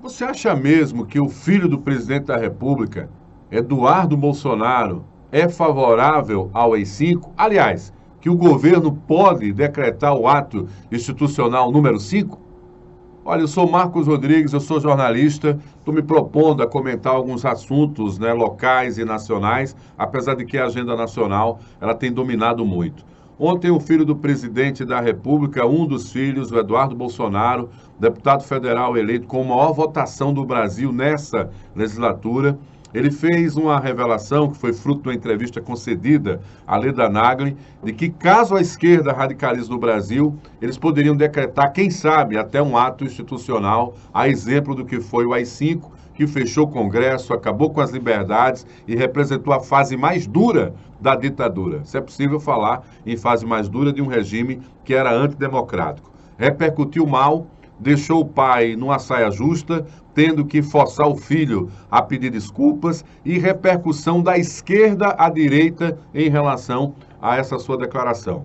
Você acha mesmo que o filho do presidente da República, Eduardo Bolsonaro, é favorável ao AI-5? Aliás, que o governo pode decretar o ato institucional número 5? Olha, eu sou Marcos Rodrigues, eu sou jornalista, estou me propondo a comentar alguns assuntos, né, locais e nacionais, apesar de que a agenda nacional ela tem dominado muito. Ontem, o filho do presidente da República, um dos filhos, o Eduardo Bolsonaro, deputado federal eleito com a maior votação do Brasil nessa legislatura, ele fez uma revelação que foi fruto de uma entrevista concedida à Leda Nagli, de que caso a esquerda radicalize no Brasil, eles poderiam decretar, quem sabe, até um ato institucional, a exemplo do que foi o AI-5, que fechou o Congresso, acabou com as liberdades e representou a fase mais dura da ditadura. Se é possível falar em fase mais dura de um regime que era antidemocrático. Repercutiu mal, deixou o pai numa saia justa, tendo que forçar o filho a pedir desculpas, e repercussão da esquerda à direita em relação a essa sua declaração.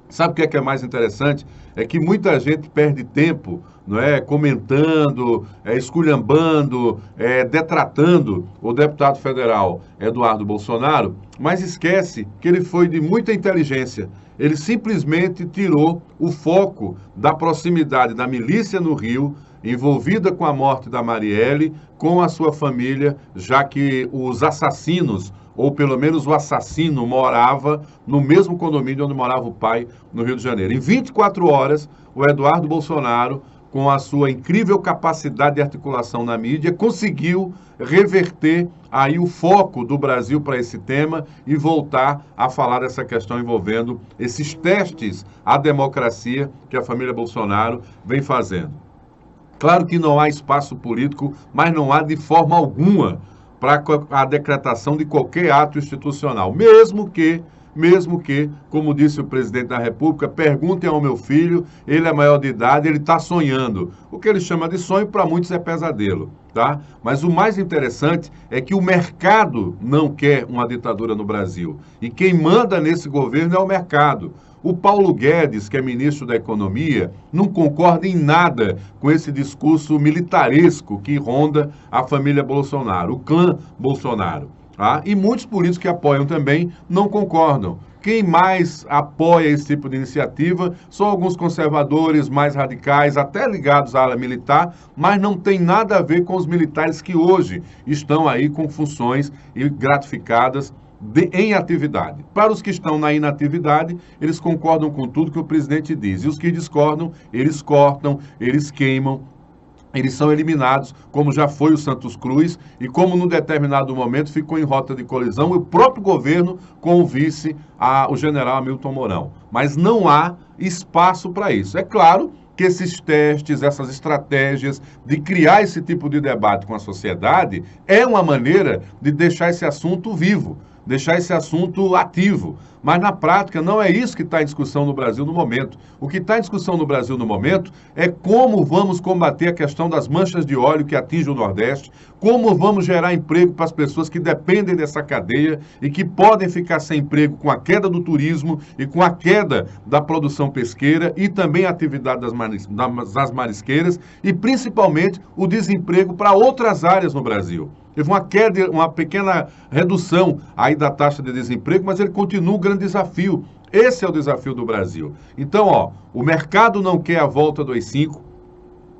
Sabe o que é mais interessante? É que muita gente perde tempo, não é, comentando, esculhambando, detratando o deputado federal Eduardo Bolsonaro, mas esquece que ele foi de muita inteligência. Ele simplesmente tirou o foco da proximidade da milícia no Rio, envolvida com a morte da Marielle, com a sua família, já que os assassinos, ou pelo menos o assassino, morava no mesmo condomínio onde morava o pai, no Rio de Janeiro. Em 24 horas, o Eduardo Bolsonaro, com a sua incrível capacidade de articulação na mídia, conseguiu reverter aí o foco do Brasil para esse tema e voltar a falar dessa questão envolvendo esses testes à democracia que a família Bolsonaro vem fazendo. Claro que não há espaço político, mas não há de forma alguma para a decretação de qualquer ato institucional, mesmo que, como disse o presidente da República, perguntem ao meu filho, ele é maior de idade, ele está sonhando. O que ele chama de sonho, para muitos, é pesadelo, tá? Mas o mais interessante é que o mercado não quer uma ditadura no Brasil. E quem manda nesse governo é o mercado. O Paulo Guedes, que é ministro da Economia, não concorda em nada com esse discurso militaresco que ronda a família Bolsonaro, o clã Bolsonaro. Tá? E muitos políticos que apoiam também não concordam. Quem mais apoia esse tipo de iniciativa são alguns conservadores mais radicais, até ligados à ala militar, mas não tem nada a ver com os militares que hoje estão aí com funções gratificadas em atividade. Para os que estão na inatividade, eles concordam com tudo que o presidente diz. E os que discordam, eles cortam, eles queimam, eles são eliminados, como já foi o Santos Cruz, e como num determinado momento ficou em rota de colisão o próprio governo com o vice, o general Hamilton Mourão. Mas não há espaço para isso. É claro que esses testes, essas estratégias de criar esse tipo de debate com a sociedade é uma maneira de deixar esse assunto vivo, deixar esse assunto ativo. Mas, na prática, não é isso que está em discussão no Brasil no momento. O que está em discussão no Brasil no momento é como vamos combater a questão das manchas de óleo que atingem o Nordeste, como vamos gerar emprego para as pessoas que dependem dessa cadeia e que podem ficar sem emprego com a queda do turismo e com a queda da produção pesqueira e também a atividade das marisqueiras e, principalmente, o desemprego para outras áreas no Brasil. Teve uma queda, uma pequena redução aí da taxa de desemprego, mas ele continua um grande desafio. Esse é o desafio do Brasil. Então, o mercado não quer a volta do AI-5,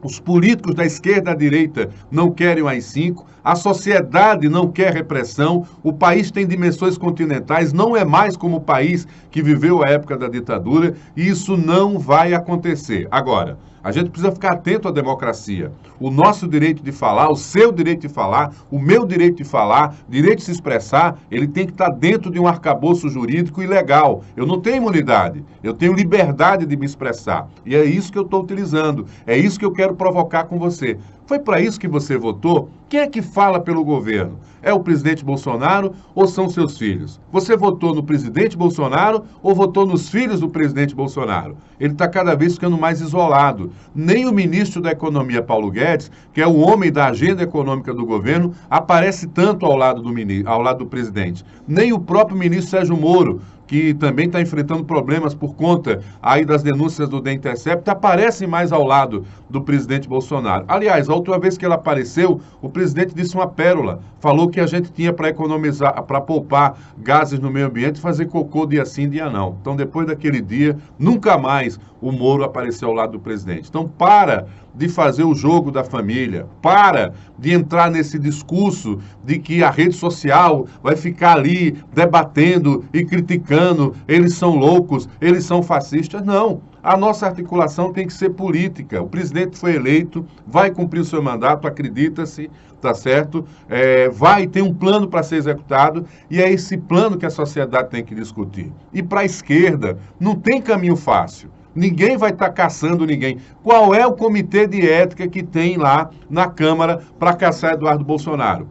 os políticos da esquerda e da direita não querem o AI-5, a sociedade não quer repressão, o país tem dimensões continentais, não é mais como o país que viveu a época da ditadura, e isso não vai acontecer. Agora, a gente precisa ficar atento à democracia. O nosso direito de falar, o seu direito de falar, o meu direito de falar, direito de se expressar, ele tem que estar dentro de um arcabouço jurídico e legal. Eu não tenho imunidade, eu tenho liberdade de me expressar. E é isso que eu estou utilizando, é isso que eu quero provocar com você. Foi para isso que você votou? Quem é que fala pelo governo? É o presidente Bolsonaro ou são seus filhos? Você votou no presidente Bolsonaro ou votou nos filhos do presidente Bolsonaro? Ele está cada vez ficando mais isolado. Nem o ministro da Economia, Paulo Guedes, que é o homem da agenda econômica do governo, aparece tanto ao lado do presidente. Nem o próprio ministro Sérgio Moro, que também está enfrentando problemas por conta aí das denúncias do The Intercept, aparece mais ao lado do presidente Bolsonaro. Aliás, a última vez que ele apareceu, o presidente disse uma pérola, falou que a gente tinha para economizar, para poupar gases no meio ambiente e fazer cocô dia sim, dia não. Então, depois daquele dia, nunca mais o Moro apareceu ao lado do presidente. Então, para de fazer o jogo da família, para de entrar nesse discurso de que a rede social vai ficar ali debatendo e criticando, eles são loucos, eles são fascistas. Não, a nossa articulação tem que ser política. O presidente foi eleito, vai cumprir o seu mandato, acredita-se, tá certo? Vai ter um plano para ser executado e é esse plano que a sociedade tem que discutir. E para a esquerda, não tem caminho fácil. Ninguém vai estar caçando ninguém. Qual é o comitê de ética que tem lá na Câmara para caçar Eduardo Bolsonaro?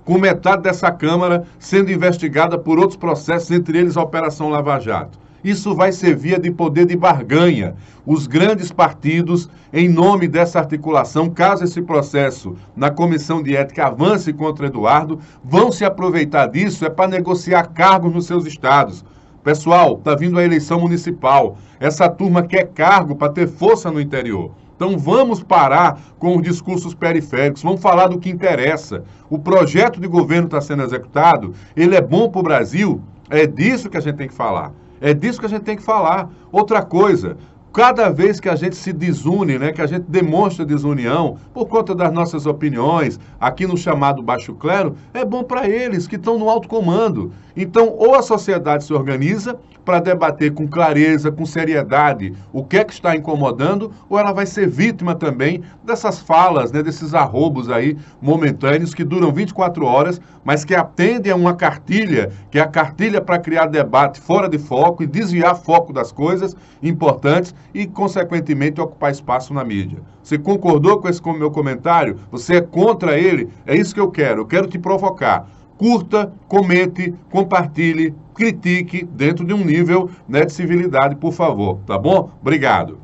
Com metade dessa Câmara sendo investigada por outros processos, entre eles a Operação Lava Jato. Isso vai ser via de poder de barganha. Os grandes partidos, em nome dessa articulação, caso esse processo na Comissão de Ética avance contra Eduardo, vão se aproveitar disso para negociar cargos nos seus estados. Pessoal, está vindo a eleição municipal. Essa turma quer cargo para ter força no interior. Então vamos parar com os discursos periféricos, vamos falar do que interessa. O projeto de governo está sendo executado, ele é bom para o Brasil, é disso que a gente tem que falar. É disso que a gente tem que falar. Outra coisa, cada vez que a gente se desune, né, que a gente demonstra desunião por conta das nossas opiniões, aqui no chamado baixo clero, é bom para eles que estão no alto comando. Então, ou a sociedade se organiza para debater com clareza, com seriedade, o que é que está incomodando, ou ela vai ser vítima também dessas falas, né, desses arrobos aí momentâneos que duram 24 horas, mas que atendem a uma cartilha, que é a cartilha para criar debate fora de foco e desviar foco das coisas importantes e, consequentemente, ocupar espaço na mídia. Você concordou com esse meu comentário? Você é contra ele? É isso que eu quero te provocar. Curta, comente, compartilhe, critique dentro de um nível, né, de civilidade, por favor, tá bom? Obrigado.